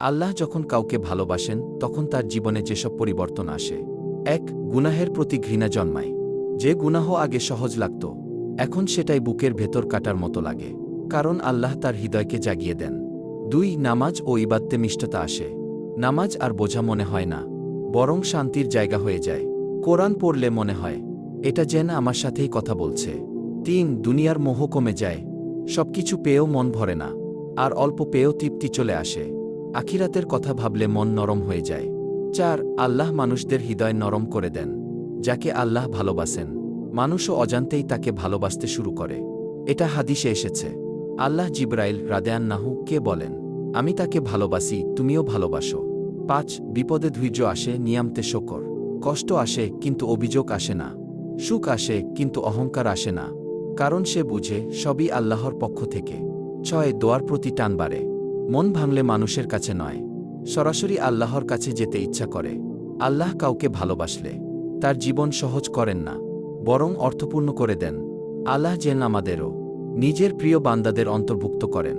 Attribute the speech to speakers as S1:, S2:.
S1: আল্লাহ যখন কাউকে ভালোবাসেন তখন তার জীবনে যেসব পরিবর্তন আসে। ১. গুনাহের প্রতি ঘৃণা জন্মায়। যে গুনাহ আগে সহজ লাগত, এখন সেটাই বুকের ভেতর কাটার মতো লাগে। কারণ আল্লাহ তার হৃদয়কে জাগিয়ে দেন। ২. নামাজ ও ইবাদতে মিষ্টতা আসে। নামাজ আর বোঝা মনে হয় না, বরং শান্তির জায়গা হয়ে যায়। কোরআন পড়লে মনে হয় এটা যেন আমার সাথেই কথা বলছে। ৩. দুনিয়ার মোহ কমে যায়। সবকিছু পেয়েও মন ভরে না, আর অল্প পেয়েও তৃপ্তি চলে আসে। আখিরাতের কথা ভাবলে মন নরম হয়ে যায়। ৪. আল্লাহ মানুষদের হৃদয় নরম করে দেন। যাকে আল্লাহ ভালোবাসেন, মানুষও অজান্তেই তাকে ভালোবাসতে শুরু করে। এটা হাদিসে এসেছে। আল্লাহ জিবরাইল রাদিয়াল্লাহু কে বলেন, আমি তাকে ভালোবাসি, তুমিও ভালোবাসো। ৫. বিপদে ধৈর্য আসে, নিয়ামতে শকর। কষ্ট আসে কিন্তু অভিযোগ আসে না। সুখ আসে কিন্তু অহংকার আসে না, কারণ সে বুঝে সবই আল্লাহর পক্ষ থেকে। ৬. দোয়ার প্রতি টান বাড়ে। মন ভাঙলে মানুষের কাছে নয়, সরাসরি আল্লাহর কাছে যেতে ইচ্ছা করে। আল্লাহ কাউকে ভালোবাসলে তার জীবন সহজ করেন না, বরং অর্থপূর্ণ করে দেন। আল্লাহ যেন আমাদেরও নিজের প্রিয় বান্দাদের অন্তর্ভুক্ত করেন।